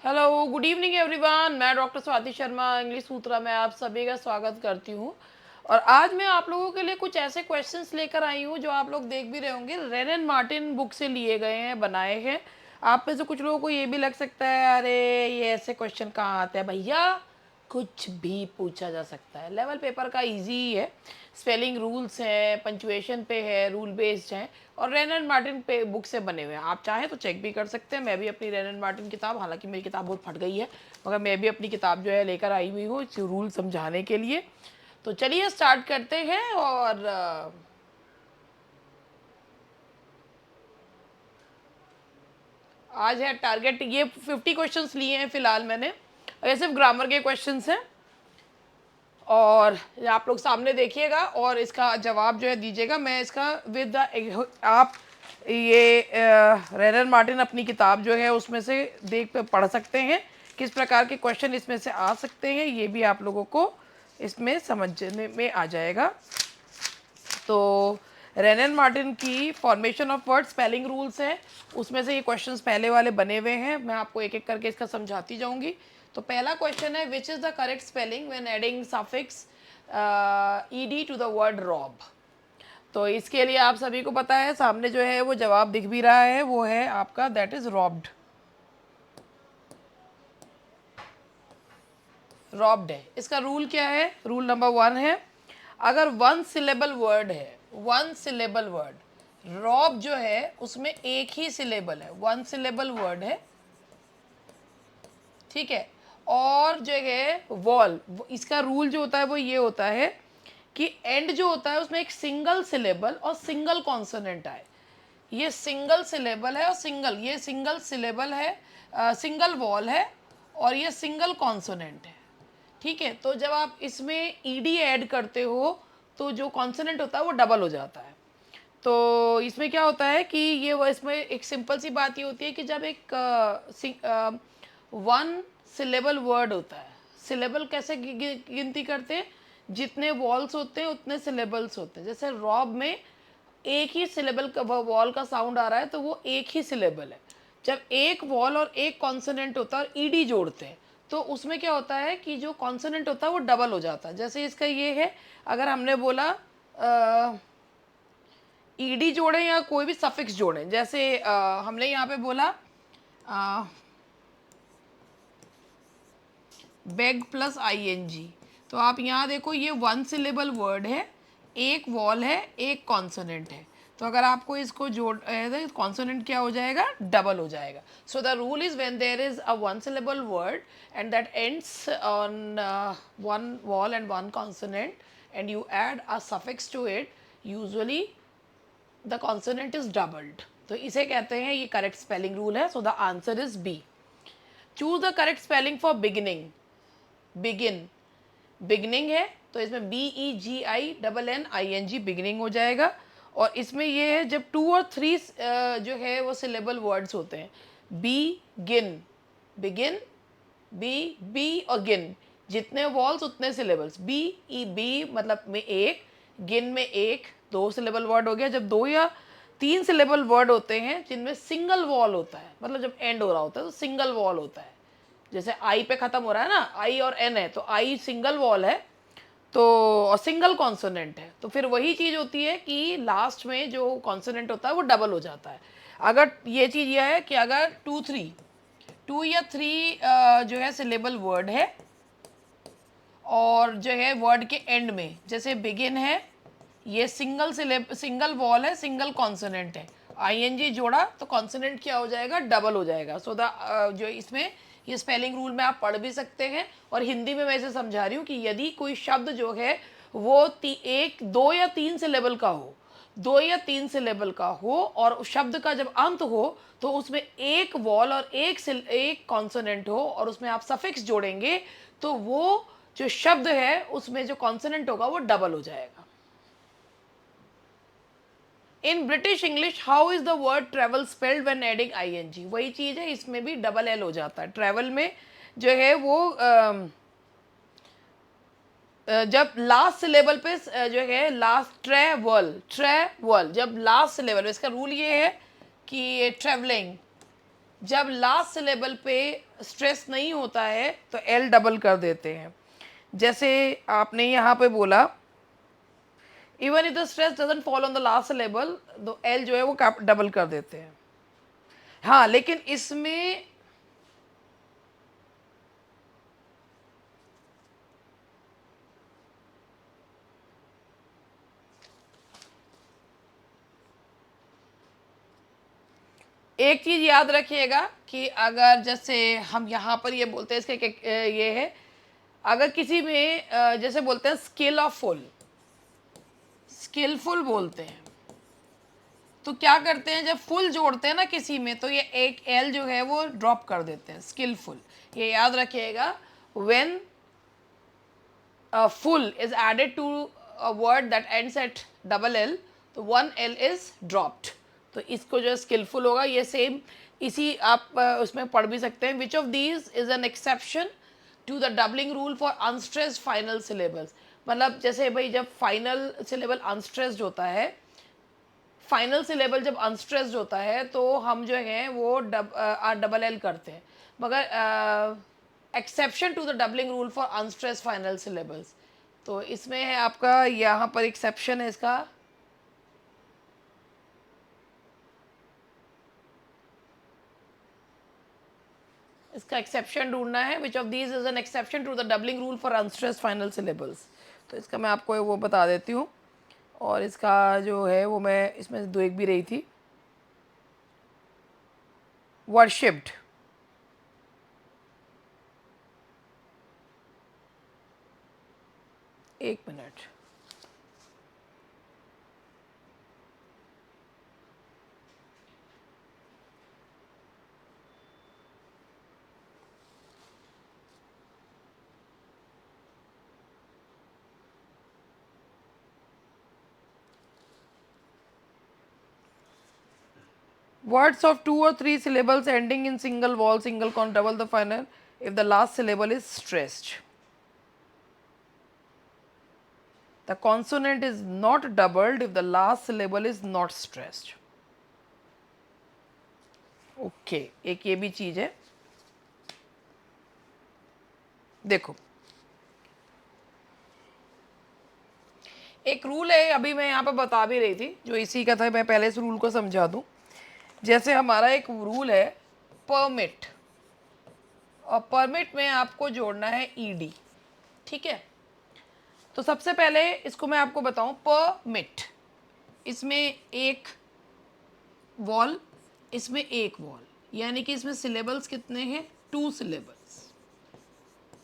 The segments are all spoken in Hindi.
Hello, good evening everyone. मैं डॉक्टर स्वाति शर्मा इंग्लिश सूत्रा में आप सभी का स्वागत करती हूँ। और आज मैं आप लोगों के लिए कुछ ऐसे क्वेश्चंस लेकर आई हूँ जो आप लोग देख भी रहे होंगे, रेन एंड मार्टिन बुक से लिए गए हैं, बनाए हैं। आप में से कुछ लोगों को ये भी लग सकता है, अरे ये ऐसे क्वेश्चन कहाँ आते हैं भैया। कुछ भी पूछा जा सकता है, लेवल पेपर का इजी ही है। स्पेलिंग रूल्स हैं, पंचुएशन पे है, रूल बेस्ड हैं और रेन एंड मार्टिन पे बुक से बने हुए हैं। आप चाहें तो चेक भी कर सकते हैं। मैं भी अपनी रेन एंड मार्टिन किताब, हालांकि मेरी किताब बहुत फट गई है, मगर मैं भी अपनी किताब जो है लेकर आई हुई हूँ रूल समझाने के लिए। तो चलिए स्टार्ट करते हैं। और आज है टारगेट, ये 50 क्वेश्चंस लिए हैं फिलहाल मैंने, और ये सिर्फ ग्रामर के क्वेश्चंस हैं। और आप लोग सामने देखिएगा और इसका जवाब जो है दीजिएगा। मैं इसका विद आप ये रेनर मार्टिन अपनी किताब जो है उसमें से देख पढ़ सकते हैं किस प्रकार के क्वेश्चन इसमें से आ सकते हैं, ये भी आप लोगों को इसमें समझने में आ जाएगा। तो रेनर मार्टिन की formation of word spelling rules है, उसमें से ये क्वेश्चंस पहले वाले बने हुए हैं। मैं आपको एक एक करके इसका समझाती जाऊंगी। तो पहला क्वेश्चन है, which is the correct spelling when adding suffix E D to the word rob. तो इसके लिए आप सभी को पता है, सामने जो है वो जवाब दिख भी रहा है, वो है आपका दैट इज रॉब्ड। रॉब्ड है। इसका रूल क्या है? रूल नंबर 1 है, अगर वन सिलेबल वर्ड है, वन सिलेबल वर्ड, रॉब जो है उसमें एक ही सिलेबल है, वन सिलेबल वर्ड है, ठीक है। और जो है वॉल, इसका रूल जो होता है वो ये होता है कि एंड जो होता है उसमें एक सिंगल सिलेबल और सिंगल कॉन्सोनेंट आए। ये सिंगल सिलेबल है और ये सिंगल सिलेबल है, सिंगल वॉल है और ये सिंगल कॉन्सोनेंट है, ठीक है। तो जब आप इसमें ईडी ऐड करते हो तो जो कॉन्सोनेंट होता है वो डबल हो जाता है। तो इसमें क्या होता है कि ये वो, इसमें एक सिंपल सी बात ये होती है कि जब एक वन सिलेबल वर्ड होता है, सिलेबल कैसे गिनती करते हैं, जितने वॉल्स होते हैं उतने सिलेबल्स होते हैं। जैसे रॉब में एक ही सिलेबल का वॉल का साउंड आ रहा है तो वो एक ही सिलेबल है। जब एक वॉल और एक कॉन्सोनेंट होता है और ईडी जोड़ते हैं तो उसमें क्या होता है कि जो कॉन्सोनेंट होता है वो डबल हो जाता है। जैसे इसका ये है, अगर हमने बोला ईडी जोड़ें या कोई भी सफिक्स जोड़ें, जैसे हमने यहाँ पे बोला बेग प्लस आईएनजी, तो आप यहाँ देखो ये वन सिलेबल वर्ड है, एक वॉल है, एक कॉन्सोनेंट है। तो अगर आपको इसको जोड़ कॉन्सोनेंट क्या हो जाएगा? डबल हो जाएगा। So the rule is when there is a one syllable word and that ends on one vowel and one consonant and you add a suffix to it, usually the consonant is doubled. तो इसे कहते हैं, ये करेक्ट स्पेलिंग रूल है। So the answer is B. Choose the correct spelling for beginning. Begin, beginning है तो इसमें BEGINNING बिगनिंग हो जाएगा। और इसमें ये है जब 2 और 3 जो है वो सिलेबल वर्ड्स होते हैं, बी गिन, बिगिन, बी और गिन, जितने वॉल्स उतने सिलेबल्स। बी मतलब में एक, गिन में एक, दो सिलेबल वर्ड हो गया। जब 2 या 3 सिलेबल वर्ड होते हैं जिनमें सिंगल वॉल होता है, मतलब जब एंड हो रहा होता है तो सिंगल वॉल होता है। जैसे आई पे खत्म हो रहा है ना, आई और एन है, तो आई सिंगल वॉल है तो, और सिंगल कॉन्सोनेंट है, तो फिर वही चीज़ होती है कि लास्ट में जो कॉन्सोनेंट होता है वो डबल हो जाता है। अगर ये चीज़ यह है कि अगर 2 या 3 जो है सिलेबल वर्ड है और जो है वर्ड के एंड में, जैसे बिगिन है, ये सिंगल वॉल है, सिंगल कॉन्सोनेंट है, आईएनजी जोड़ा तो कॉन्सोनेंट क्या हो जाएगा? डबल हो जाएगा। सो द जो इसमें ये स्पेलिंग रूल में आप पढ़ भी सकते हैं और हिंदी में मैं इसे समझा रही हूँ कि यदि कोई शब्द जो है वो एक, 2 या 3 सिलेबल का हो, 2 या 3 सिलेबल का हो और उस शब्द का जब अंत हो तो उसमें एक वॉल और एक कॉन्सोनेंट हो और उसमें आप सफिक्स जोड़ेंगे तो वो जो शब्द है उसमें जो कॉन्सोनेंट होगा वो डबल हो जाएगा। In British English how is the word travel spelled when adding I N G? वही चीज़ है, इसमें भी डबल एल हो जाता है। ट्रेवल में जो है वो जब लास्ट सिलेबल पे जो है लास्ट ट्रेवल, जब लास्ट सिलेबल, इसका रूल ये है कि ट्रेवलिंग, जब लास्ट सिलेबल पे स्ट्रेस नहीं होता है तो एल डबल कर देते हैं। जैसे आपने यहाँ पे बोला even if the stress doesn't fall on the last syllable, तो एल जो है वो डबल कर देते हैं। हाँ, लेकिन इसमें एक चीज याद रखिएगा कि अगर जैसे हम यहाँ पर ये बोलते हैं, इसके ये है, अगर किसी में जैसे बोलते हैं स्किल ऑफ फुल, स्किलफुल बोलते हैं, तो क्या करते हैं जब फुल जोड़ते हैं ना किसी में, तो ये एक एल जो है वो ड्रॉप कर देते हैं, स्किलफुल। ये याद रखिएगा, when full is added to a word that ends at double L, तो one L is dropped। तो इसको जो स्किलफुल होगा, ये सेम इसी आप उसमें पढ़ भी सकते हैं। Which of these is an exception to the doubling rule for unstressed final syllables. मतलब जैसे भाई जब फाइनल सिलेबल अनस्ट्रेस्ड होता है, फाइनल सिलेबल जब अनस्ट्रेस्ड होता है तो हम जो है वो डबल एल करते हैं, मगर exception to the doubling rule for unstressed final syllables, तो इसमें है आपका यहाँ पर एक्सेप्शन है इसका, इसका एक्सेप्शन ढूंढना है। Which of these is an exception to the doubling rule for unstressed final syllables. तो इसका मैं आपको वो बता देती हूँ, और इसका जो है वो मैं इसमें से दो एक भी रही थी, वर्शिप्ड। एक minute, words of 2 or 3 syllables ending in single vowel, single con, double the final if the last syllable is stressed. The consonant is not doubled if the last syllable is not stressed. Okay, एक ये भी चीज है। देखो, एक रूल है, अभी मैं यहाँ पर बता भी रही थी, जो इसी का था, मैं पहले इस रूल को समझा दूं। जैसे हमारा एक रूल है परमिट, और परमिट में आपको जोड़ना है ईडी, ठीक है। तो सबसे पहले इसको मैं आपको बताऊं, परमिट, इसमें एक वॉल, इसमें एक वॉल, यानी कि इसमें सिलेबल्स कितने हैं, 2 सिलेबल्स,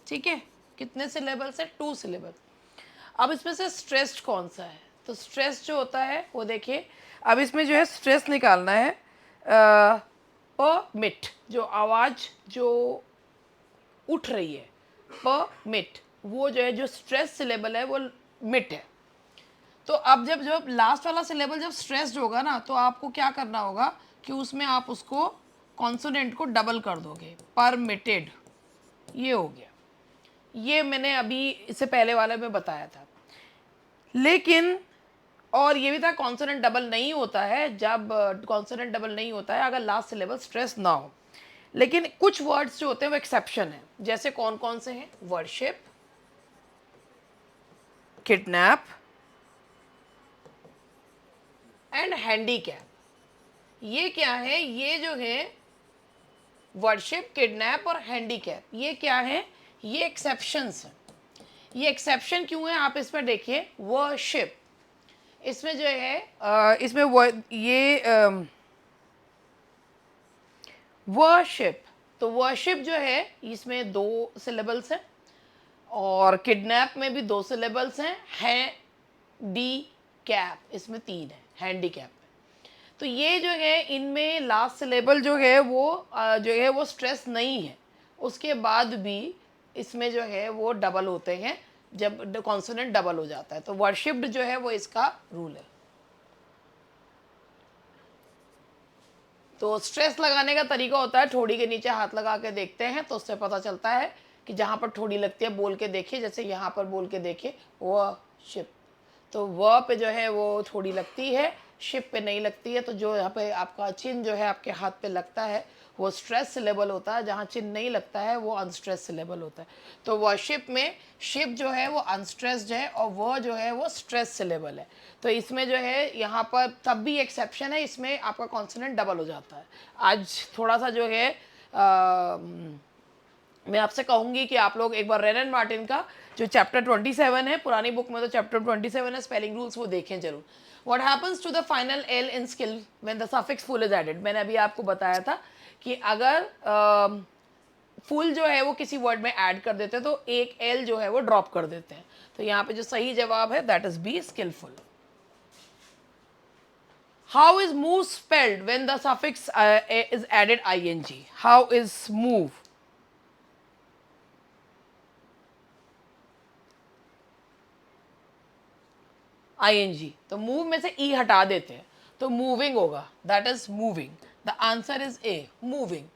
ठीक है। कितने सिलेबल्स है, 2 सिलेबल। अब इसमें से स्ट्रेस्ड कौन सा है, तो स्ट्रेस जो होता है वो देखिए, अब इसमें जो है स्ट्रेस निकालना है, प मिट, जो आवाज़ जो उठ रही है, प मिट, वो जो है जो स्ट्रेस सिलेबल है वो मिट है। तो अब जब जब लास्ट वाला सिलेबल जब स्ट्रेस्ड होगा ना, तो आपको क्या करना होगा कि उसमें आप उसको कॉन्सोनेंट को डबल कर दोगे, परमिटेड, ये हो गया। ये मैंने अभी इससे पहले वाले में बताया था। लेकिन और ये भी था, कॉन्सोनेंट डबल नहीं होता है, जब कॉन्सोनेंट डबल नहीं होता है अगर लास्ट सिलेबल स्ट्रेस ना हो। लेकिन कुछ वर्ड्स जो होते हैं वो एक्सेप्शन है। जैसे कौन कौन से हैं, वर्शिप, किडनैप एंड हैंडीकैप। ये क्या है, ये जो है वर्शिप, किडनैप और हैंडीकैप, ये क्या है, ये एक्सेप्शंस हैं। ये एक्सेप्शन क्यों है, आप इसमें देखिए, वर्शिप, इसमें जो है इसमें ये वर्शिप, तो वर्शिप जो है इसमें 2 सिलेबल्स हैं, और किडनैप में भी 2 सिलेबल्स हैं, हैंडी कैप इसमें 3 है, हैंडी कैप में। तो ये जो है इनमें लास्ट सिलेबल जो है वो स्ट्रेस नहीं है, उसके बाद भी इसमें जो है वो डबल होते हैं जब कॉन्सोनेंट डबल हो जाता है। तो वर्शिप्ड जो है वो इसका रूल है। तो स्ट्रेस लगाने का तरीका होता है, ठोड़ी के नीचे हाथ लगा के देखते हैं तो उससे पता चलता है कि जहाँ पर ठोड़ी लगती है बोल के देखिए, जैसे यहाँ पर बोल के देखिए वर्शिप, तो व पे जो है वो थोड़ी लगती है, शिप पे नहीं लगती है। तो जो यहाँ पे आपका चिन्ह जो है आपके हाथ पे लगता है वो स्ट्रेस सिलेबल होता है, जहाँ चिन्ह नहीं लगता है वो अनस्ट्रेस सिलेबल होता है। तो वर्शिप में शिप जो है वो अनस्ट्रेस्ड है और वह जो है वो स्ट्रेस सिलेबल है। तो इसमें जो है यहाँ पर तब भी एक्सेप्शन है, इसमें आपका कॉन्सोनेंट डबल हो जाता है। आज थोड़ा सा जो है मैं आपसे कहूँगी कि आप लोग एक बार रेन एंड मार्टिन का जो चैप्टर 27 है, पुरानी बुक में तो चैप्टर 27 है स्पेलिंग रूल्स, वो देखें जरूर। What happens to the final L in skill when the suffix ful is added. मैंने अभी आपको बताया था कि अगर फुल जो है वो किसी वर्ड में ऐड कर देते हैं तो एक एल जो है वो ड्रॉप कर देते हैं। तो यहाँ पे जो सही जवाब है that is B, skilful. How is move spelled when the suffix is added ing? How is move? ing, तो मूव में से ई हटा देते हैं तो मूविंग होगा, that is moving. The answer is A, moving.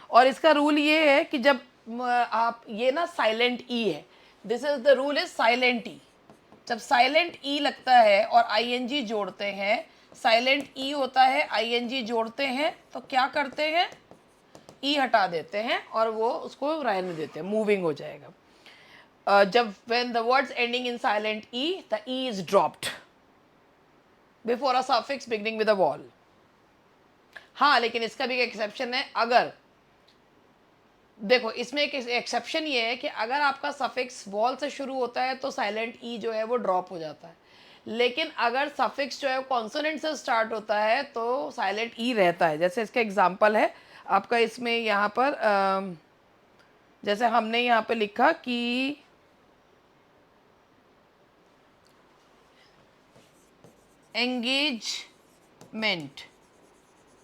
और इसका रूल ये है कि जब आप ये ना साइलेंट ई है, this is the rule is silent e. जब साइलेंट ई लगता है और ing जोड़ते हैं, साइलेंट ई होता है ing जोड़ते हैं तो क्या करते हैं, ई हटा देते हैं और वो उसको रहने देते हैं, मूविंग हो जाएगा। जब when the words ending in silent e, the e is dropped before a suffix beginning with a vowel। हाँ, लेकिन इसका भी एक एक्सेप्शन है। अगर देखो इसमें एक एक्सेप्शन ये है कि अगर आपका सफिक्स वॉल से शुरू होता है तो साइलेंट ई जो है वो ड्रॉप हो जाता है, लेकिन अगर सफिक्स जो है कॉन्सोनेंट से स्टार्ट होता है तो साइलेंट ई रहता है। जैसे इसका एग्जांपल है आपका इसमें यहाँ पर जैसे हमने यहाँ पे लिखा कि एंगेजमेंट,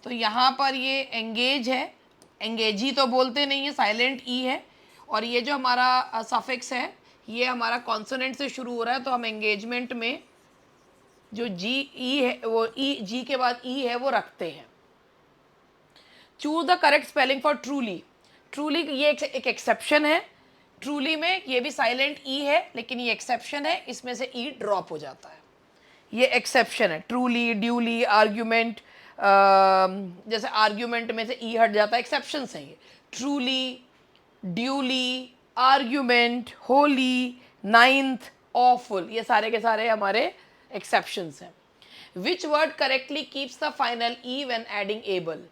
तो यहाँ पर ये एंगेज है, एंगेजी तो बोलते नहीं है, साइलेंट ई है। और ये जो हमारा सफिक्स है ये हमारा कॉन्सोनेंट से शुरू हो रहा है, तो हम एंगेजमेंट में जो जी ई है वो ई, जी के बाद ई है वो रखते हैं। Choose the correct spelling for truly. Truly ये एक एक्सेप्शन है, ट्रूली में ये भी साइलेंट ई है लेकिन ये एक्सेप्शन है, इसमें से ई ड्रॉप हो जाता है, ये एक्सेप्शन है। ट्रूली, ड्यूली, आर्ग्यूमेंट, जैसे आर्ग्यूमेंट में से ई हट जाता है, एक्सेप्शंस हैं ये। Truly, duly, argument, wholly, ninth, awful, ये सारे के सारे हमारे एक्सेप्शंस हैं। Which word correctly keeps the final e when adding able?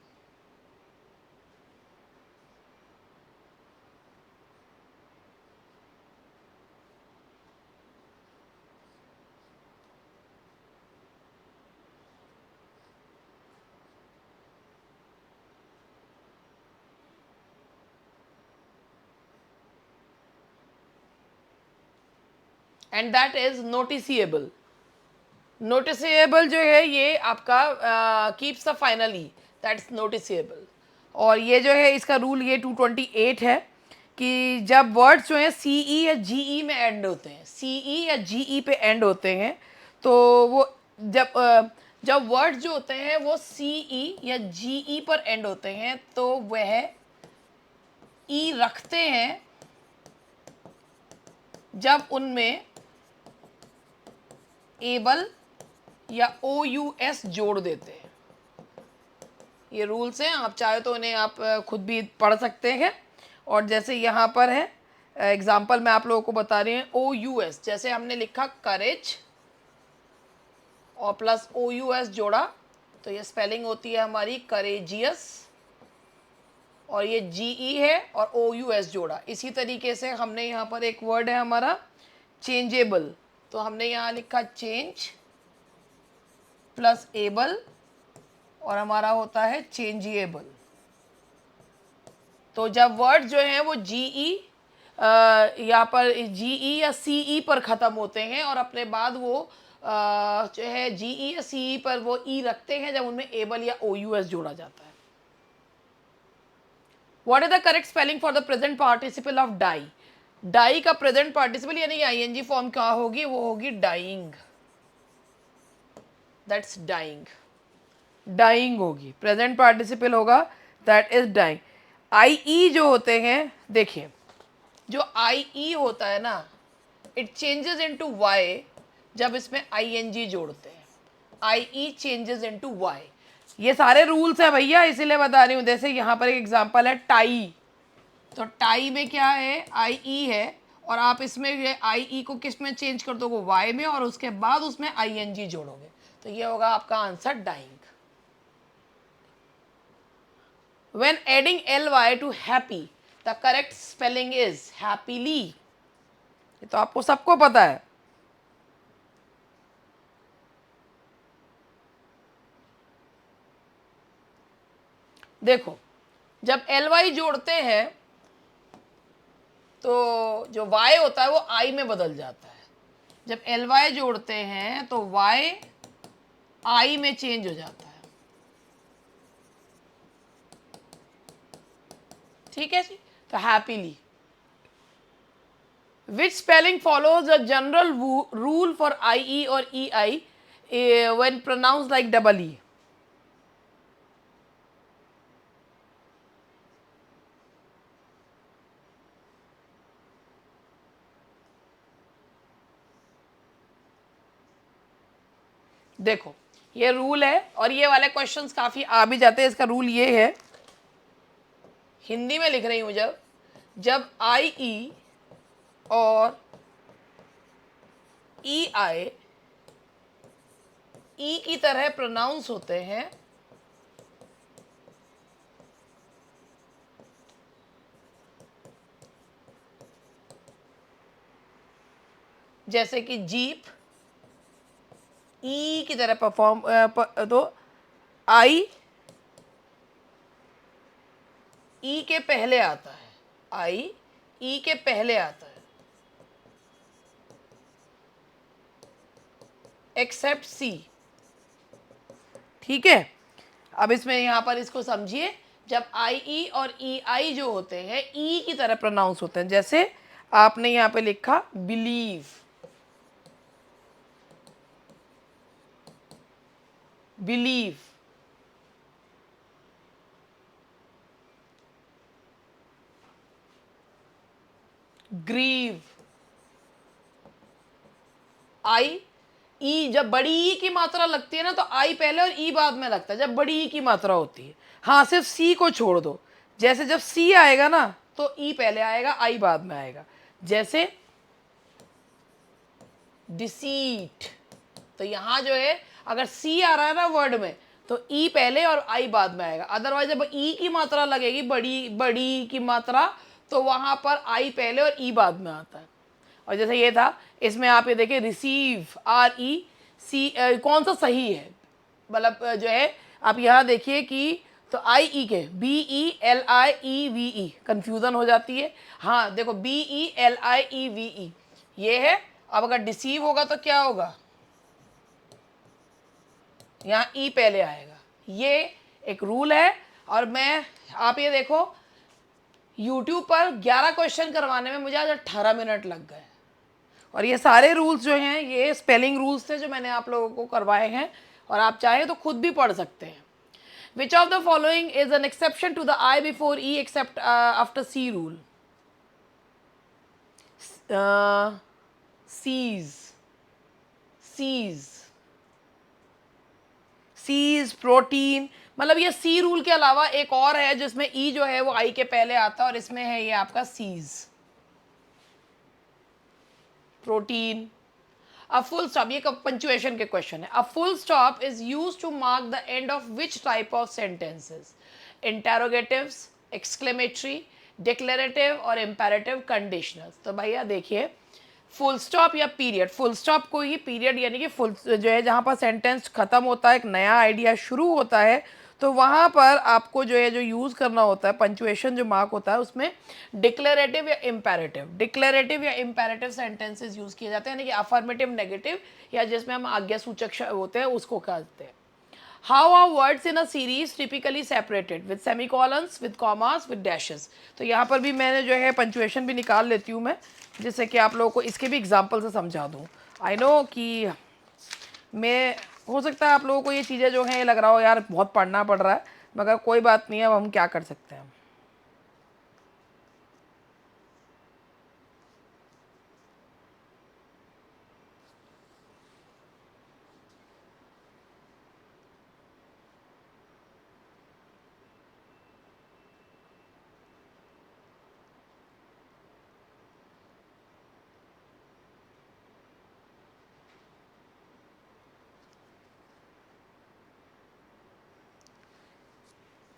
And that is noticeable. Noticeable जो है ये आपका keeps the final e, that's noticeable. और ये जो है इसका रूल ये 228 है कि जब वर्ड्स जो हैं सी ई या जी ई में एंड होते हैं, सी ई या जी ई पे एंड होते हैं, तो वो जब वर्ड्स जो होते हैं वो सी ई या जी ई पर एंड होते हैं तो वह ई रखते हैं जब उनमें एबल या ओ यू एस जोड़ देते हैं। ये रूल्स हैं, आप चाहे तो उन्हें आप खुद भी पढ़ सकते हैं। और जैसे यहाँ पर है एग्जाम्पल मैं आप लोगों को बता रही हूँ, ओ यू एस, जैसे हमने लिखा करेज और प्लस ओ यू एस जोड़ा तो ये स्पेलिंग होती है हमारी करेजियस, और ये जी ई है और ओ यू एस जोड़ा। इसी तरीके से हमने यहाँ पर एक वर्ड है हमारा चेंजेबल, तो हमने यहाँ लिखा चेंज प्लस एबल और हमारा होता है चेंजिएबल। तो जब वर्ड जो हैं वो जी ई यहाँ पर जी ई या सी ई पर ख़त्म होते हैं और अपने बाद वो जो है जी ई या सी ई पर वो ई रखते हैं जब उनमें एबल या ओ यू एस जोड़ा जाता है। What is the correct spelling for the present participle of die? Die का प्रेजेंट पार्टिसिपल यानी आईएनजी फॉर्म क्या होगी, वो होगी डाइंग, दैट्स डाइंग, डाइंग होगी, प्रेजेंट पार्टिसिपल होगा, that is dying. I E जो होते हैं, देखिए जो आई ई होता है ना, इट चेंजेस इनटू वाई जब इसमें आई एन जी जोड़ते हैं, आई ई चेंजेस इनटू वाई। ये सारे रूल्स है भैया, इसीलिए बता रही हूँ। जैसे यहाँ पर एक एग्जांपल है टाई, तो टाई में क्या है, आई ई है, और आप इसमें ये आई ई को किस में चेंज कर दोगे, वाई में, और उसके बाद उसमें आई एन जी जोड़ोगे, तो ये होगा आपका answer dying. When adding ly to happy, the correct spelling is happily. ये तो आपको सबको पता है। देखो, जब ly जोड़ते हैं तो जो y होता है वो i में बदल जाता है। जब ly जोड़ते हैं तो y i में चेंज हो जाता है। ठीक है जी, तो happily. Which spelling follows a general rule for IE or EI when pronounced like double E? देखो, ये रूल है, और ये वाले क्वेश्चंस काफ़ी आ भी जाते हैं। इसका रूल ये है, हिंदी में लिख रही हूँ, जब आई ई और ई आई ई की तरह प्रोनाउंस होते हैं, जैसे कि जीप ई की तरह परफॉर्म, तो आई ई के पहले आता है, आई ई के पहले आता है, एक्सेप्ट सी। ठीक है, अब इसमें यहां पर इसको समझिए, जब आई ई और ई आई जो होते हैं ई की तरह प्रोनाउंस होते हैं, जैसे आपने यहां पे लिखा बिलीव, बिलीव, ग्रीव, आई ई, जब बड़ी ई की मात्रा लगती है ना तो आई पहले और ई बाद में लगता है, जब बड़ी ई की मात्रा होती है। हाँ, सिर्फ सी को छोड़ दो, जैसे जब सी आएगा ना तो ई पहले आएगा, आई बाद में आएगा। जैसे डिसीट, तो यहां जो है अगर सी आ रहा है ना वर्ड में तो ई पहले और आई बाद में आएगा। अदरवाइज जब ई की मात्रा लगेगी, बड़ी बड़ी की मात्रा, तो वहां पर आई पहले और ई बाद में आता है। और जैसे ये था, इसमें आप ये देखिए रिसीव, आर ई सी, कौन सा सही है, मतलब जो है आप यहाँ देखिए कि तो आई ई के B E L I E V E confusion हो जाती है। हाँ देखो, B E L I E V E ये है। अब अगर डिसीव होगा तो क्या होगा, यहाँ ई पहले आएगा। ये एक रूल है, और मैं, आप ये देखो, यूट्यूब पर 11 क्वेश्चन करवाने में मुझे आज 18 मिनट लग गए, और ये सारे रूल्स जो हैं ये स्पेलिंग रूल्स थे जो मैंने आप लोगों को करवाए हैं, और आप चाहें तो खुद भी पढ़ सकते हैं। Which of the following is an exception to the I before E except after C rule? Seize, seize, seize, protein, मतलब ये सी रूल के अलावा एक और है जिसमें ई जो है वो आई के पहले आता है, और इसमें है ये आपका seize, protein. A full stop, ये पंचुएशन के क्वेश्चन है। A full stop is use to mark the end of which type of sentences? Interrogatives, exclamatory, declarative और इम्पेरेटिव कंडीशनल्स। तो भैया देखिए, फुल स्टॉप या पीरियड, फुल स्टॉप को ही पीरियड यानी कि फुल जो है जहाँ पर सेंटेंस खत्म होता है, एक नया आइडिया शुरू होता है, तो वहाँ पर आपको जो है जो यूज़ करना होता है, पंचुएशन जो मार्क होता है, उसमें डिक्लेरेटिव या इम्पेरेटिव, डिक्लेरेटिव या इम्पेरेटिव सेंटेंसेस यूज़ किए जाते हैं, यानी कि अफर्मेटिव, नेगेटिव, या जिसमें हम आज्ञा सूचक होते हैं उसको कहते हैं। How are words in a series typically separated? With semicolons, with commas, with dashes. तो यहाँ पर भी मैंने जो है पंचुएशन भी निकाल लेती हूँ मैं, जिससे कि आप लोगों को इसके भी एग्जाम्पल से समझा दूँ। आई नो कि मैं, हो सकता है आप लोगों को ये चीज़ें जो हैं लग रहा हो यार बहुत पढ़ना पड़ रहा है, मगर कोई बात नहीं है, अब हम क्या कर सकते हैं।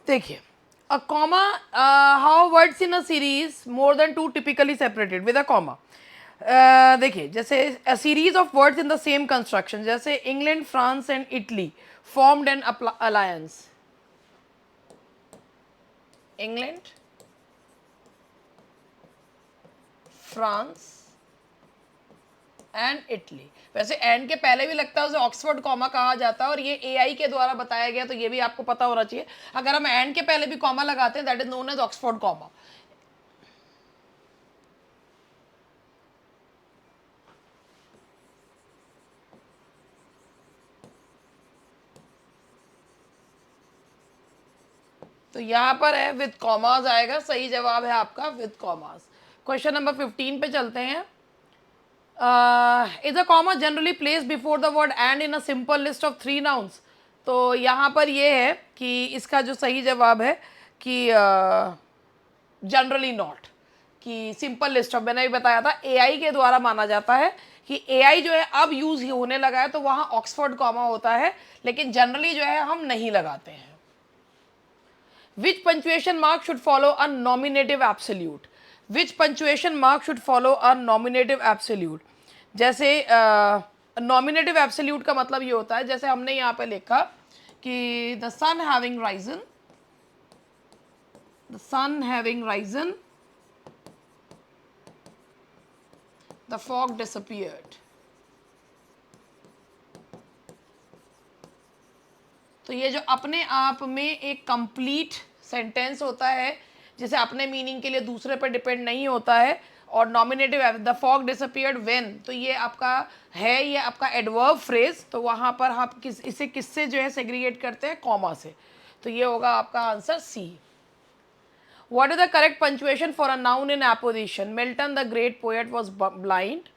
देखिए, a comma, how words in a series more than two typically separated with a comma. देखिए, जैसे a series of words in the same construction, जैसे England, France and Italy formed an alliance. England, France and Italy. वैसे एंड के पहले भी लगता है उसे ऑक्सफोर्ड कॉमा कहा जाता है, और ये एआई के द्वारा बताया गया, तो ये भी आपको पता होना चाहिए। अगर हम एंड के पहले भी कॉमा लगाते हैं, that is known as Oxford comma. तो यहां पर है विद कॉमास आएगा, सही जवाब है आपका विद कॉमास। क्वेश्चन नंबर 15 पे चलते हैं। Is a comma generally place before the word and in a simple list of 3 nouns. तो यहाँ पर ये है कि इसका जो सही जवाब है कि जनरली नॉट, कि सिंपल लिस्ट ऑफ, मैंने भी बताया था एआई के द्वारा माना जाता है कि एआई जो है अब यूज होने लगा है, तो वहाँ ऑक्सफोर्ड कॉमा होता है, लेकिन जनरली जो है हम नहीं लगाते हैं। Which punctuation mark should follow a nominative absolute? Which punctuation mark should follow a nominative absolute? जैसे nominative absolute का मतलब ये होता है, जैसे हमने यहाँ पे लिखा कि the sun having risen, the sun having risen, the fog disappeared. तो ये जो अपने आप में एक कंप्लीट सेंटेंस होता है, जिसे अपने मीनिंग के लिए दूसरे पर डिपेंड नहीं होता है, और nominative the fog disappeared when, तो ये आपका है, ये आपका एडवर्ब फ्रेज, तो वहाँ पर आप इसे किससे जो है सेग्रीगेट करते हैं, कॉमा से। तो ये होगा आपका answer C. What is the correct punctuation for a noun in apposition? Milton the great poet was blind.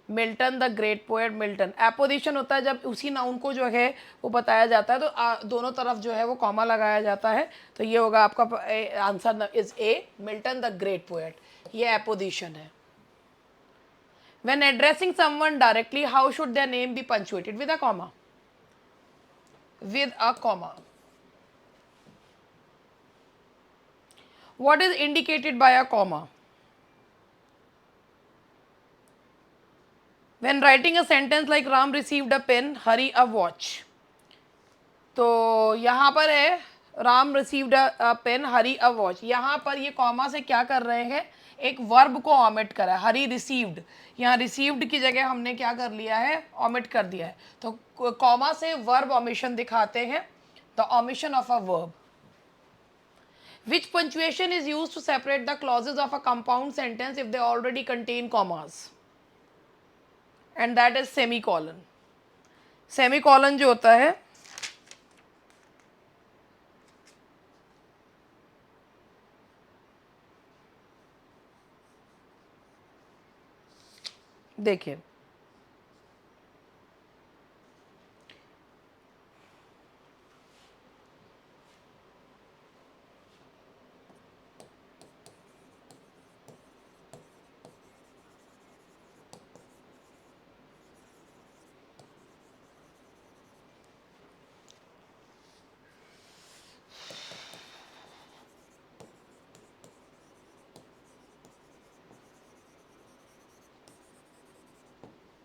Milton the great poet, Milton. Apposition होता है जब उसी नाउन को जो है वो बताया जाता है, तो दोनों तरफ जो है वो कॉमा लगाया जाता है। तो ये होगा आपका answer is A, Milton the great poet, ये एपोजिशन है। When addressing someone directly, how should their name be punctuated? With a comma. With a comma. What is indicated by a comma? When writing a sentence like Ram received a pen, Hari a watch. तो यहाँ पर है Ram received a pen, Hari a watch. यहाँ पर ये कॉमा से क्या कर रहे हैं, एक वर्ब को ऑमिट करा है, हरी रिसीव्ड। यहाँ रिसीव्ड की जगह हमने क्या कर लिया है, ऑमिट कर दिया है। तो कॉमा से वर्ब ऑमिशन दिखाते हैं, the omission of a verb. Which punctuation is used to separate the clauses of a compound sentence if they already contain commas? And that is semicolon. Semicolon जो होता है, देखिए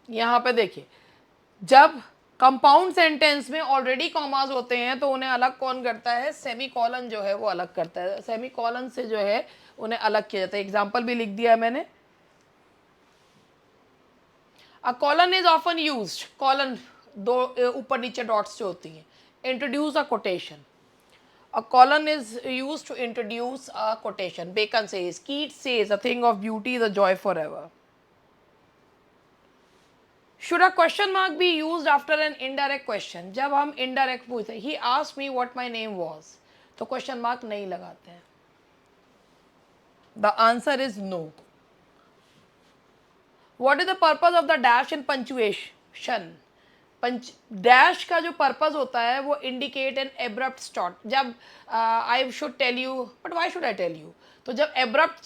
यहाँ पे देखिए, जब कंपाउंड सेंटेंस में ऑलरेडी कॉमास होते हैं तो उन्हें अलग कौन करता है, सेमीकोलन जो है वो अलग करता है। सेमीकोलन से जो है उन्हें अलग किया जाता है। एग्जांपल भी लिख दिया है मैंने। A colon is often used, colon दो ऊपर नीचे डॉट्स जो होती हैं, introduce a quotation. A colon is used to introduce a quotation. Bacon says, Keats says, a thing of beauty is a joy forever. Should a question mark be used after an indirect question? जब हम indirect पूछते हैं, he asked me what my name was, तो question mark नहीं लगाते हैं। The answer is no. What is the purpose of the dash in punctuation? Dash का जो पर्पज होता है वो इंडिकेट एन एब्रप्ट स्टॉप। जब I should tell you, but why should I tell you, तो जब एब्रप्ट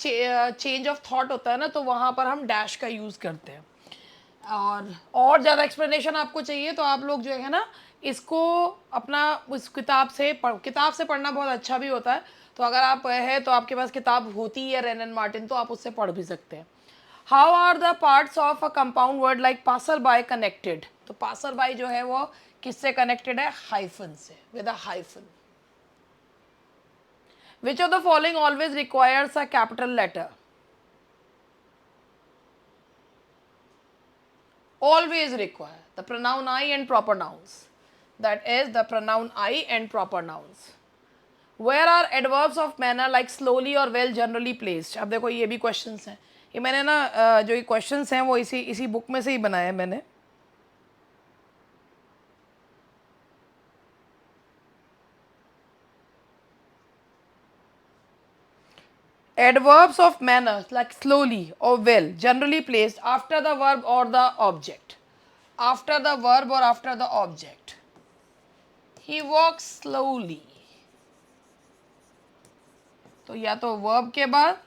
चेंज ऑफ थॉट होता है ना, तो वहाँ पर हम डैश का यूज़ करते हैं। और ज़्यादा एक्सप्लेनेशन आपको चाहिए तो आप लोग जो है ना इसको अपना उस किताब से पढ़ना बहुत अच्छा भी होता है। तो अगर आप है तो आपके पास किताब होती है रेन एंड मार्टिन, तो आप उससे पढ़ भी सकते हैं। How are the parts of a compound word like passer by connected? तो पासर बाय जो है वो किससे कनेक्टेड है? हाइफन से, with a hyphen. Which of the following always requires a capital letter? Always require the pronoun I and proper nouns. That is the pronoun I and proper nouns. Where are adverbs of manner like slowly or well generally placed? अब देखो ये भी क्वेश्चंस हैं। ये मैंने ना जो ये क्वेश्चंस हैं वो इसी बुक में से ही बनाए हैं मैंने। Adverbs of manner like slowly or well generally placed after the verb or the object. After the verb or after the object. He walks slowly. तो या तो वर्ब के बाद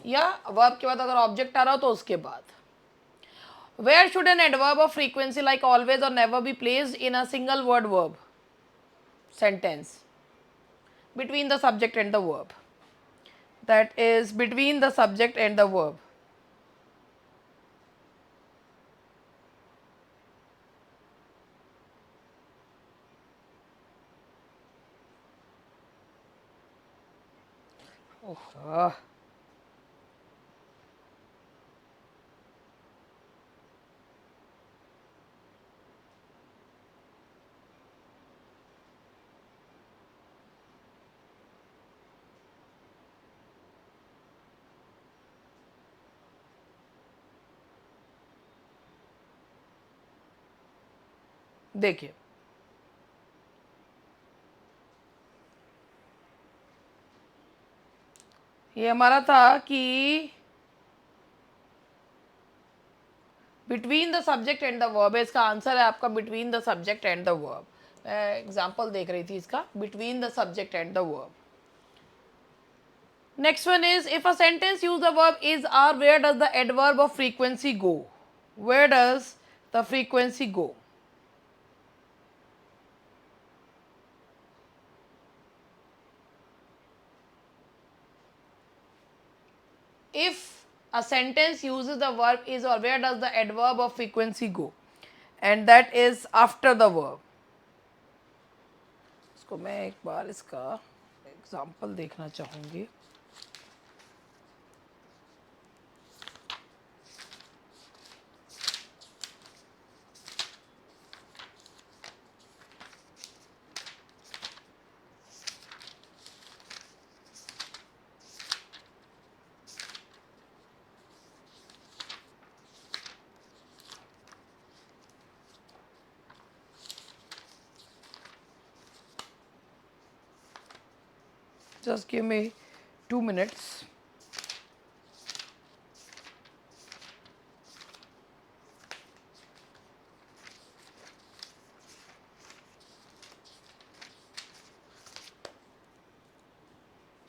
या वर्ब के बाद अगर ऑब्जेक्ट आ रहा हो तो उसके बाद। Where should an adverb of frequency like always और never be placed in a single word verb sentence? Between the subject and the verb, that is between the subject and the verb. देखिए ये हमारा था कि between the subject and the verb है, इसका आंसर है आपका between the subject and the verb. मैं एग्जाम्पल देख रही थी इसका, between the subject and the verb. Next one is if a sentence use the verb is or, where does the adverb of frequency go? Where does the frequency go? If a sentence uses the verb is or, where does the adverb of frequency go? And that is after the verb. इसको मैं एक बार इसका एग्जाम्पल देखना चाहूँगी। Just give me 2 minutes.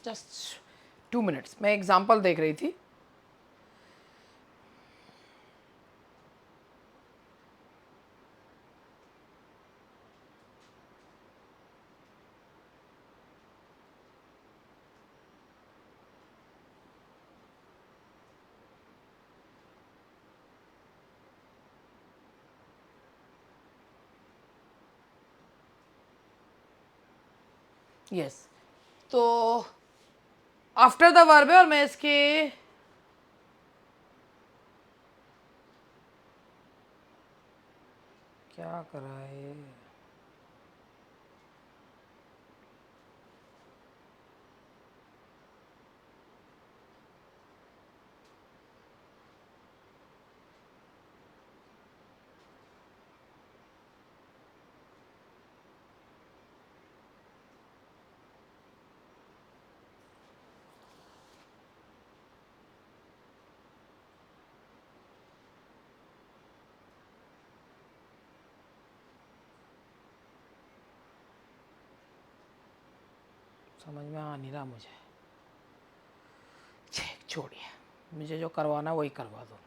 Just 2 minutes. मैं एग्जाम्पल देख रही थी। यस तो आफ्टर द वर्ब है और मैं इसके क्या कर रहा है? समझ में आ नहीं रहा मुझे। छोड़िए, मुझे जो करवाना वही करवा दो।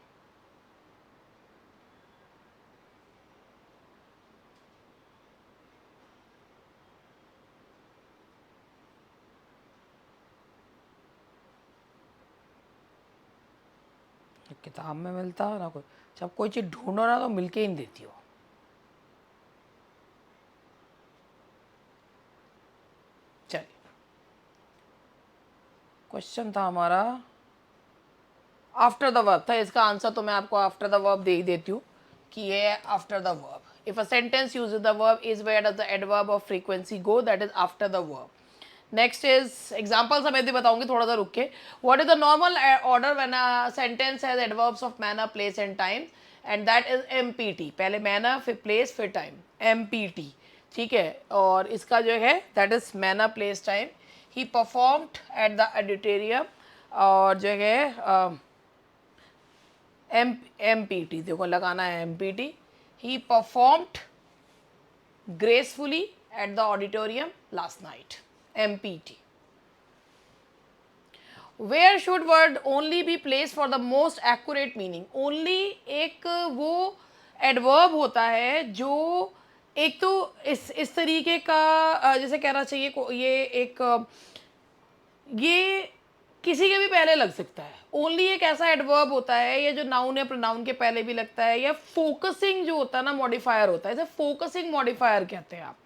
किताब में मिलता ना कोई, जब कोई चीज़ ढूंढो ना तो मिलके ही नहीं देती हो। चलिए, क्वेश्चन था हमारा आफ्टर द वर्ब था, इसका आंसर तो मैं आपको आफ्टर द वर्ब दे ही देती हूँ कि ये है after the verb. If a sentence uses the verb is where does the adverb of frequency go, that is after the verb. Next is example समेत भी बताऊंगी, थोड़ा सा रुक के। What is the normal order when a sentence has adverbs of manner place and time, and that is M P T. पहले मैनर फिर प्लेस फिर टाइम, एमपीटी, ठीक है। और इसका जो है that is manner place time. He performed at the auditorium, और जो है एमपीटी, देखो लगाना है empty. He performed gracefully at the auditorium last night, MPT. Where should word only be placed for the most accurate meaning? Only एक वो adverb होता है जो एक तो इस तरीके का जैसे कहना चाहिए ये एक ये किसी के भी पहले लग सकता है। ओनली एक ऐसा एडवर्ब होता है, ये जो नाउन है प्रोनाउन के पहले भी लगता है, या फोकसिंग जो होता है ना मॉडिफायर होता है, इसे फोकसिंग मॉडिफायर कहते हैं आप।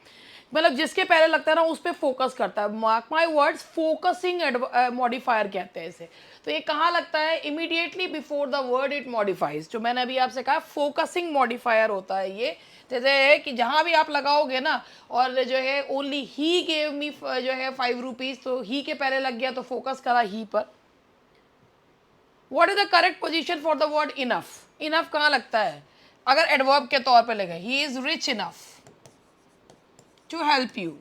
मतलब जिसके पहले लगता है ना उस पर फोकस करता है। Mark my words, focusing modifier कहते हैं इसे। तो ये कहाँ लगता है? Immediately before the word it modifies. जो मैंने अभी आपसे कहा फोकसिंग मॉडिफायर होता है ये। जैसे है कि जहाँ भी आप लगाओगे ना, और जो है ओनली ही गेव मी जो है 5 रुपीज़, तो ही के पहले लग गया तो फोकस करा ही पर। What is the correct position for the word enough? Enough कहाँ लगता है अगर एडवर्ब के तौर पे लगे? He is rich enough to help you,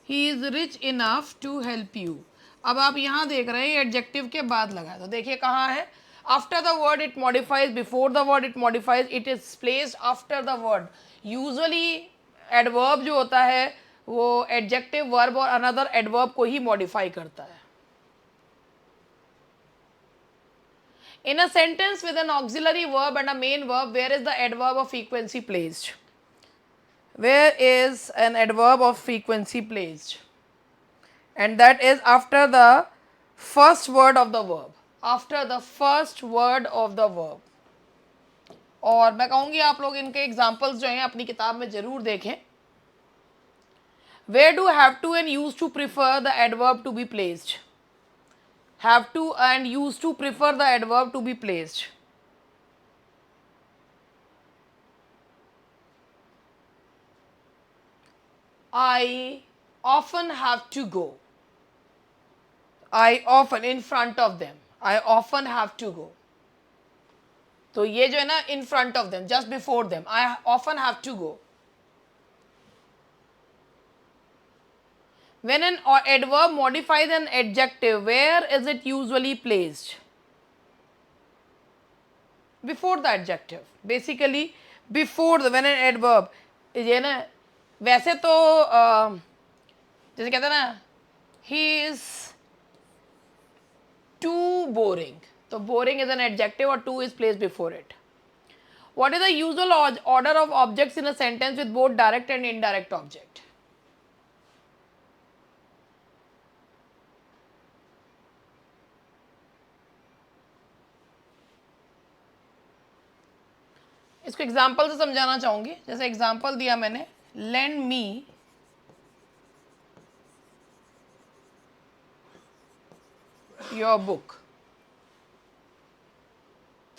he is rich enough to help you. अब आप यहाँ देख रहे हैं एडजेक्टिव के बाद लगा, तो देखिए कहाँ है? After the word it modifies, before the word it modifies, it is placed after the word. Usually adverb जो होता है वो एडजेक्टिव, वर्ब और अनदर एडवर्ब को ही मॉडिफाई करता है। In a sentence with an auxiliary verb and a main verb, where is the adverb of frequency placed? Where is an adverb of frequency placed? And that is after the first word of the verb. After the first word of the verb. और मैं कहूँगी आप लोग इनके एग्जाम्पल्स जो हैं अपनी किताब में जरूर देखें। Where do have to and used to prefer the adverb to be placed? Have to and used to prefer the adverb to be placed. I often have to go. I often, in front of them. I often have to go. तो ये जो है ना in front of them, just before them. I often have to go. When an adverb modifies an adjective, where is it usually placed? Before the adjective. Basically, before the, when an adverb, ये ना वैसे तो जैसे कहते हैं ना he is too boring, तो boring is an adjective or to is placed before it. What is the usual order of objects in a sentence with both direct and indirect object? इसको एग्जाम्पल से समझाना चाहूंगी। जैसे एग्जाम्पल दिया मैंने, लेंड मी योर बुक।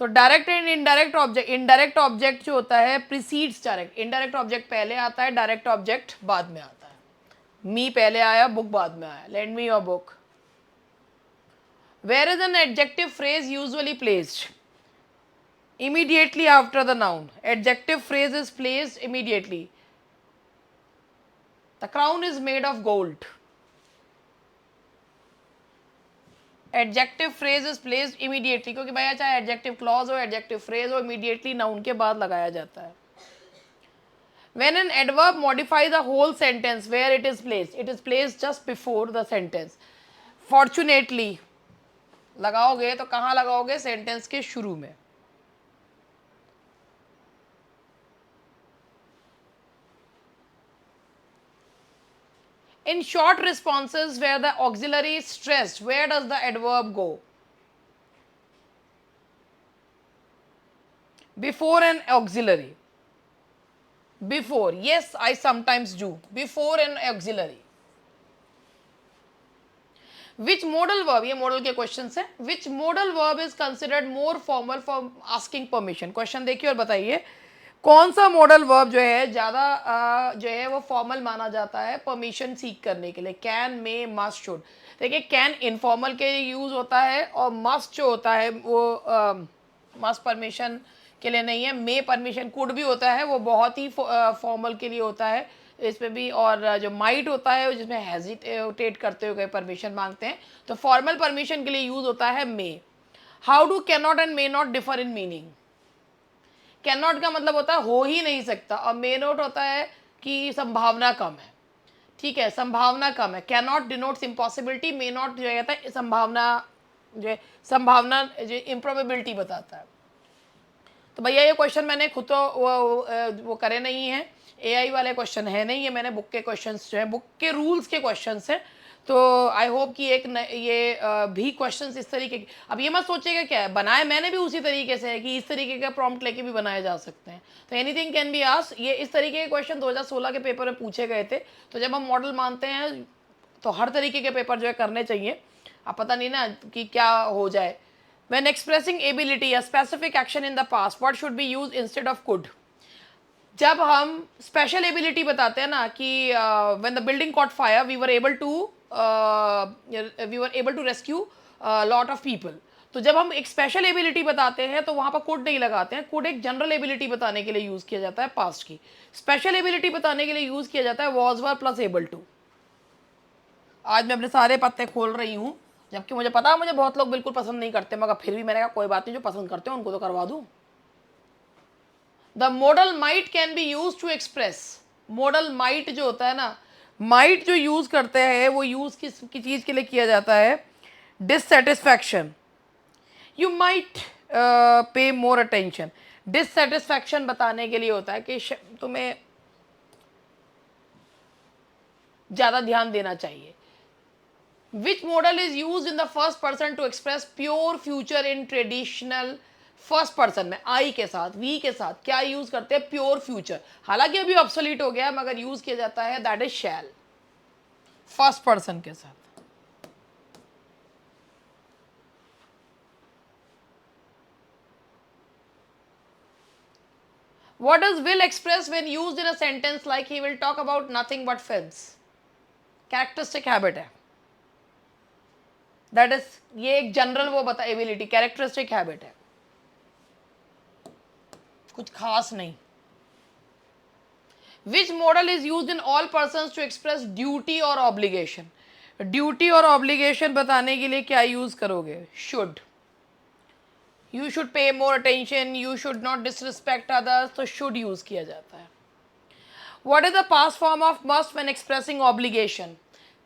तो direct and indirect object, indirect object जो होता है प्रीसीड्स डायरेक्ट, इनडायरेक्ट ऑब्जेक्ट पहले आता है, डायरेक्ट ऑब्जेक्ट बाद में आता है। मी पहले आया, बुक बाद में आया। Lend me your book. Where is an adjective phrase usually placed? Immediately after the noun. Adjective phrase is placed immediately. The crown is made of gold. Adjective phrase is placed immediately, क्योंकि भैया चाहे adjective clause हो, adjective phrase हो, immediately noun के बाद लगाया जाता है। When an adverb modifies a whole sentence, where it is placed? It is placed just before the sentence. Fortunately लगाओगे तो कहाँ लगाओगे? सेंटेंस के शुरू में। In short responses where the auxiliary is stressed, where does the adverb go? Before an auxiliary. Before, yes, I sometimes do. Before an auxiliary. Which modal verb, ये modal के questions है. Which modal verb is considered more formal for asking permission? Question देखिए और बताइए कौन सा modal verb जो है ज़्यादा जो है वो formal माना जाता है permission seek करने के लिए. Can, may, must, should. देखिए can informal के लिए use होता है और must जो होता है वो must permission के लिए नहीं है. मे परमिशन कुड भी होता है, वो बहुत ही फॉर्मल के लिए होता है इसमें भी. और जो माइट होता है जिसमें हेजिटेट करते हुए परमिशन मांगते हैं, तो फॉर्मल परमिशन के लिए यूज होता है may. How do can not and may not differ in meaning? Can not का मतलब होता है हो ही नहीं सकता, और मे नॉट होता है कि संभावना कम है. ठीक है, संभावना कम है. Can not denotes impossibility, may not जो कहता है संभावना जो इम्प्रोबेबिलिटी बताता है. तो भैया ये क्वेश्चन मैंने खुद तो वो करे नहीं है, एआई वाले क्वेश्चन है नहीं, ये मैंने बुक के क्वेश्चंस जो है बुक के रूल्स के क्वेश्चंस हैं. तो आई होप कि ये भी क्वेश्चंस इस तरीके के. अब ये मत सोचिएगा क्या है बनाए मैंने भी उसी तरीके से है कि इस तरीके का प्रॉम्प्ट लेके भी बनाए जा सकते हैं. तो एनीथिंग कैन बी आस्क्ड. ये इस तरीके के क्वेश्चन 2016 के पेपर में पूछे गए थे. तो जब हम मॉडल मानते हैं तो हर तरीके के पेपर जो है करने चाहिए. अब पता नहीं ना कि क्या हो जाए. When expressing ability, a specific action in the past, what should be used instead of could? जब हम स्पेशल एबिलिटी बताते हैं ना कि when the building caught fire, we were able to rescue lot of people. तो जब हम एक स्पेशल एबिलिटी बताते हैं तो वहाँ पर कुड नहीं लगाते हैं. कुड एक जनरल एबिलिटी बताने के लिए यूज़ किया जाता है पास्ट की. स्पेशल एबिलिटी बताने के लिए यूज़ किया जाता है was were plus able to. आज मैं अपने सारे पत्ते खोल रही हूँ, जबकि मुझे पता है मुझे बहुत लोग बिल्कुल पसंद नहीं करते, मगर फिर भी मैंने कहा कोई बात नहीं, जो पसंद करते हैं उनको तो करवा दूँ. The modal might can be use to express. Modal might जो होता है ना, माइट जो यूज करते हैं वो यूज की चीज के लिए किया जाता है डिससेटिस्फैक्शन. यू माइट पे मोर अटेंशन. डिससेटिस्फैक्शन बताने के लिए होता है कि तुम्हें ज़्यादा ध्यान देना चाहिए. Which modal is used in the first person to express pure future in traditional first person में? आई के साथ, वी के साथ क्या यूज करते हैं? Pure future. हालांकि अभी ऑब्सोलीट हो गया है, मगर यूज किया जाता है that is shell. First person के साथ. What does will express when used in a sentence like he will talk about nothing but films? Characteristic habit है. दैट इज ये एक जनरल वो बता एबिलिटी, कैरेक्टरिस्टिक हैबिट है, कुछ खास नहीं. Which modal is use in all person to express duty और ऑब्लिगेशन? ड्यूटी और ऑब्लिगेशन बताने के लिए क्या यूज करोगे? Should. You should pay more attention, you should not disrespect others, तो शुड यूज किया जाता है. What is the past form of must when expressing obligation?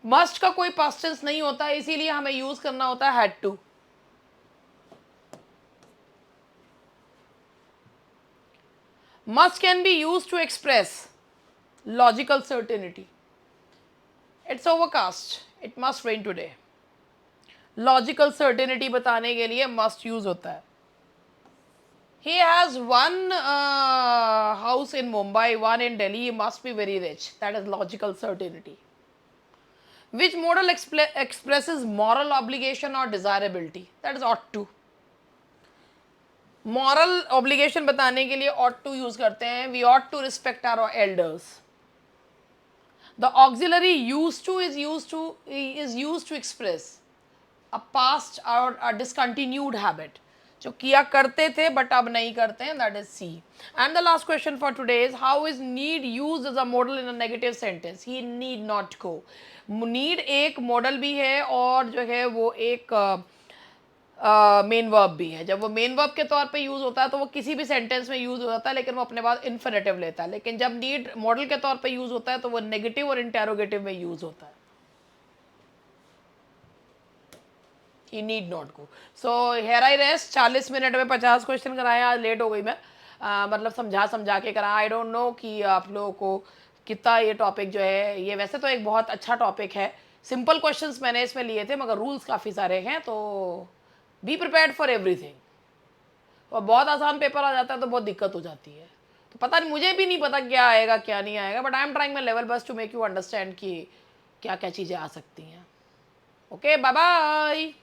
Must का कोई पास्ट टेंस नहीं होता है, इसीलिए हमें यूज करना होता है had to. Must can be used to express logical certainty. It's overcast, it must rain today. Logical certainty बताने के लिए मस्ट यूज होता है. He has one house in Mumbai, one in Delhi, he must be very rich. That is logical certainty. Which modal expresses moral obligation or desirability? That is ought to. Moral obligation बताने के लिए ought to यूज करते हैं. We ought to respect our elders. The auxiliary used to is used to express a past or a discontinued habit. जो किया करते थे बट अब नहीं करते हैं, that is C. And the last question for today is how is need used as a modal in a negative sentence? He need not go. Need एक मॉडल भी है और जो है वो एक मेन वर्ब भी है. जब वो मेन वर्ब के तौर पे यूज होता है तो वो किसी भी सेंटेंस में यूज हो जाता है, लेकिन वो अपने बाद इन्फिनेटिव लेता है. लेकिन जब नीड मॉडल के तौर पे यूज होता है तो वो नेगेटिव और इंटेरोगेटिव में यूज होता है. He need not go. So here I rest. 40 minute में 50 क्वेश्चन कराए. आज लेट हो गई मैं, मतलब समझा के करा. आई डोंट नो कि आप लोगों को कितना ये टॉपिक जो है, ये वैसे तो एक बहुत अच्छा टॉपिक है. सिंपल क्वेश्चंस मैंने इसमें लिए थे, मगर रूल्स काफ़ी सारे हैं, तो बी प्रिपेयर्ड फॉर एवरीथिंग. और बहुत आसान पेपर आ जाता है तो बहुत दिक्कत हो जाती है। तो पता नहीं, मुझे भी नहीं पता क्या आएगा क्या नहीं आएगा, but I am trying my level best to make you understand कि क्या क्या चीज़ें आ सकती हैं। Okay, bye bye.